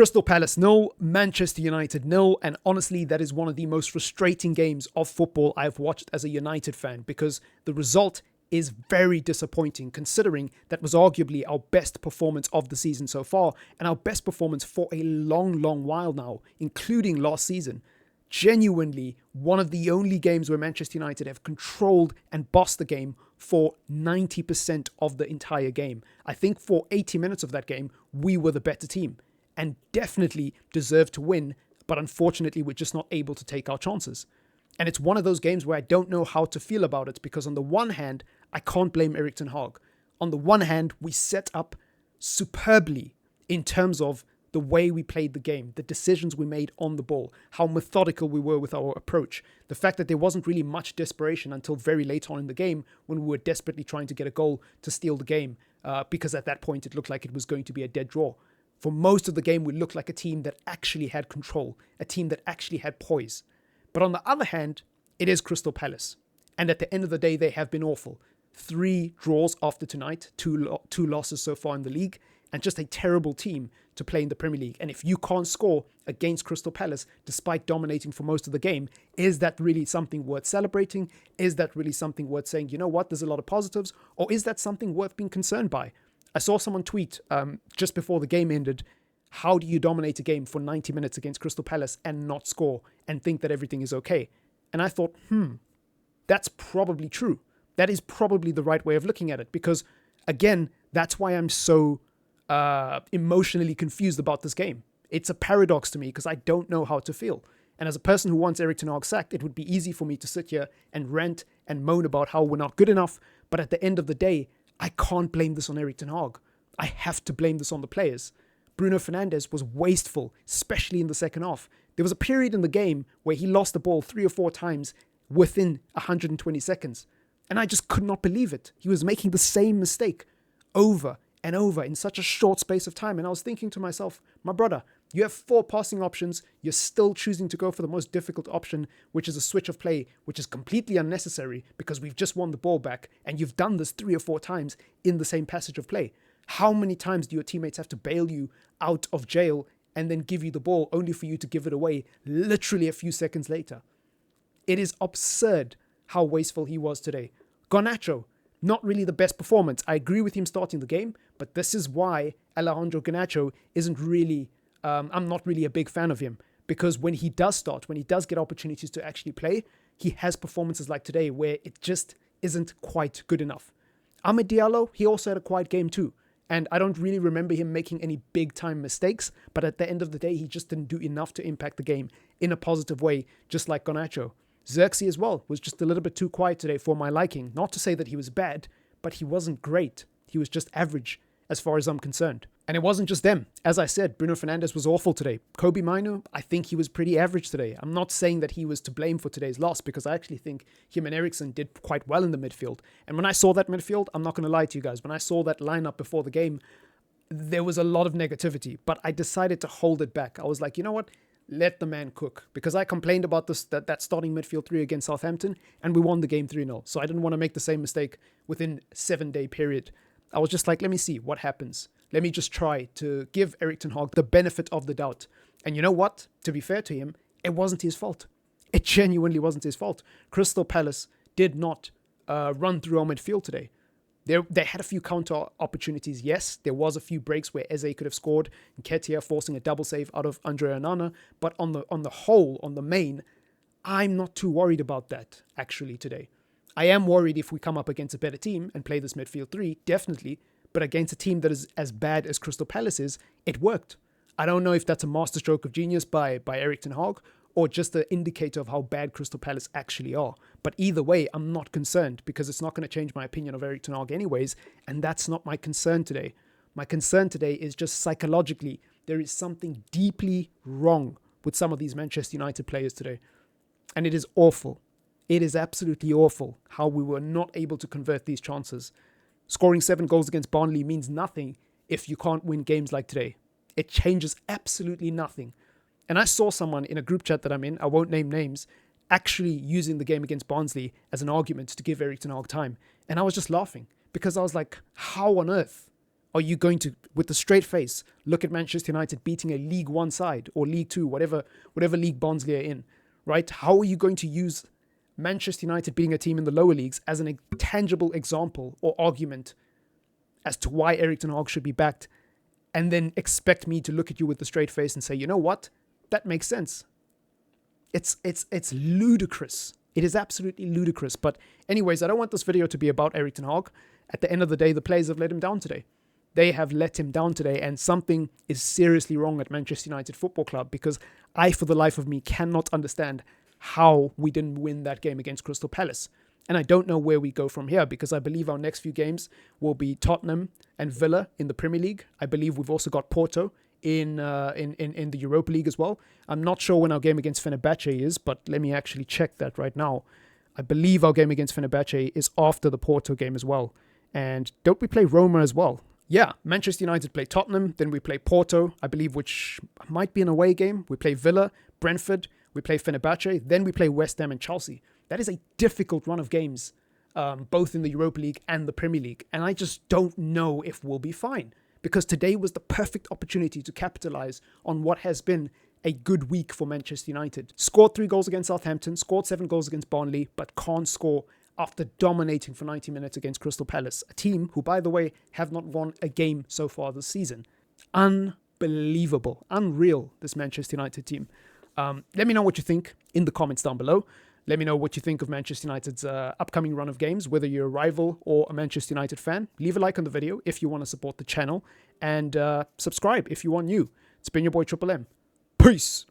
Crystal Palace 0, Manchester United 0, and honestly, that is one of the most frustrating games of football I've watched as a United fan because the result is very disappointing considering that was arguably our best performance of the season so far and our best performance for a long while now, including last season. Genuinely, one of the only games where Manchester United have controlled and bossed the game for 90% of the entire game. I think for 80 minutes of that game, we were the better team and definitely deserved to win, but unfortunately, we're just not able to take our chances. And it's one of those games where I don't know how to feel about it because on the one hand, I can't blame Erik ten Hag. On the one hand, we set up superbly in terms of the way we played the game, the decisions we made on the ball, how methodical we were with our approach, the fact that there wasn't really much desperation until very late on in the game when we were desperately trying to get a goal to steal the game because at that point it looked like it was going to be a dead draw. For most of the game, we looked like a team that actually had control, a team that actually had poise. But on the other hand, it is Crystal Palace. And at the end of the day, they have been awful. 3 draws after tonight, two losses so far in the league, and just a terrible team to play in the Premier League. And if you can't score against Crystal Palace, despite dominating for most of the game, is that really something worth celebrating? Is that really something worth saying, you know what, there's a lot of positives? Or is that something worth being concerned by? I saw someone tweet just before the game ended, how do you dominate a game for 90 minutes against Crystal Palace and not score and think that everything is okay? And I thought, that's probably true. That is probably the right way of looking at it because, again, that's why I'm so emotionally confused about this game. It's a paradox to me because I don't know how to feel. And as a person who wants Erik ten Hag sacked, it would be easy for me to sit here and rant and moan about how we're not good enough. But at the end of the day, I can't blame this on Erik ten Hag. I have to blame this on the players. Bruno Fernandes was wasteful, especially in the second half. There was a period in the game where he lost the ball 3 or 4 times within 120 seconds. And I just could not believe it. He was making the same mistake over and over in such a short space of time. And I was thinking to myself, my brother, you have 4 passing options. You're still choosing to go for the most difficult option, which is a switch of play, which is completely unnecessary because we've just won the ball back. And you've done this 3 or 4 times in the same passage of play. How many times do your teammates have to bail you out of jail and then give you the ball only for you to give it away literally a few seconds later? It is absurd how wasteful he was today. Garnacho, not really the best performance. I agree with him starting the game, but this is why Alejandro Garnacho isn't really, I'm not really a big fan of him because when he does start, when he does get opportunities to actually play, he has performances like today where it just isn't quite good enough. Amad Diallo, he also had a quiet game too. And I don't really remember him making any big-time mistakes, but at the end of the day, he just didn't do enough to impact the game in a positive way, just like Garnacho. Xerxes as well was just a little bit too quiet today for my liking. Not to say that he was bad, but he wasn't great. He was just average as far as I'm concerned. And it wasn't just them. As I said, Bruno Fernandes was awful today. Kobbie Mainoo, I think he was pretty average today. I'm not saying that he was to blame for today's loss because I actually think him and Eriksen did quite well in the midfield. And when I saw that midfield, I'm not going to lie to you guys, when I saw that lineup before the game, there was a lot of negativity, but I decided to hold it back. I was like, you know what? Let the man cook. Because I complained about that starting midfield 3 against Southampton, and we won the game 3-0. So I didn't want to make the same mistake within a 7-day period. I was just like, let me see what happens. Let me just try to give Erik ten Hag the benefit of the doubt. And you know what? To be fair to him, it wasn't his fault. It genuinely wasn't his fault. Crystal Palace did not run through our midfield today. They had a few counter opportunities, yes. There was a few breaks where Eze could have scored, and Nketiah forcing a double save out of Andre Onana. But on the whole, on the main, I'm not too worried about that, actually, today. I am worried if we come up against a better team and play this midfield 3, definitely. But against a team that is as bad as Crystal Palace is, it worked. I don't know if that's a masterstroke of genius by Erik ten Hag or just an indicator of how bad Crystal Palace actually are. But either way, I'm not concerned because it's not going to change my opinion of Erik ten Hag anyways, and that's not my concern today. My concern today is just psychologically, there is something deeply wrong with some of these Manchester United players today. And it is awful. It is absolutely awful how we were not able to convert these chances. Scoring 7 goals against Burnley means nothing if you can't win games like today. It changes absolutely nothing. And I saw someone in a group chat that I'm in, I won't name names, actually using the game against Barnsley as an argument to give Erik ten Hag time. And I was just laughing because I was like, how on earth Are you going to, with a straight face, look at Manchester United beating a League One side or League Two, whatever league Barnsley are in, right? How are you going to use Manchester United being a team in the lower leagues as a tangible example or argument as to why Erik ten Hag should be backed, and then expect me to look at you with a straight face and say, you know what? That makes sense. It's ludicrous. It is absolutely ludicrous. But anyways, I don't want this video to be about Erik ten Hag. At the end of the day, the players have let him down today. They have let him down today, and something is seriously wrong at Manchester United Football Club, because I, for the life of me, cannot understand how we didn't win that game against Crystal Palace. And I don't know where we go from here, because I believe our next few games will be Tottenham and Villa in the Premier League. I believe we've also got Porto in the Europa League as well. I'm not sure when our game against Fenerbahce is, but let me actually check that right now. I believe our game against Fenerbahce is after the Porto game as well. And don't we play Roma as well? Yeah, Manchester United play Tottenham, then we play Porto, I believe, which might be an away game. We play Villa, Brentford, we play Fenerbahce, then we play West Ham and Chelsea. That is a difficult run of games, both in the Europa League and the Premier League. And I just don't know if we'll be fine, because today was the perfect opportunity to capitalize on what has been a good week for Manchester United. Scored 3 goals against Southampton, scored 7 goals against Burnley, but can't score after dominating for 90 minutes against Crystal Palace, a team who, by the way, have not won a game so far this season. Unbelievable, unreal, this Manchester United team. Let me know what you think in the comments down below. Let me know what you think of Manchester United's upcoming run of games, whether you're a rival or a Manchester United fan. Leave a like on the video if you want to support the channel, and subscribe if you are new. It's been your boy Triple M. Peace!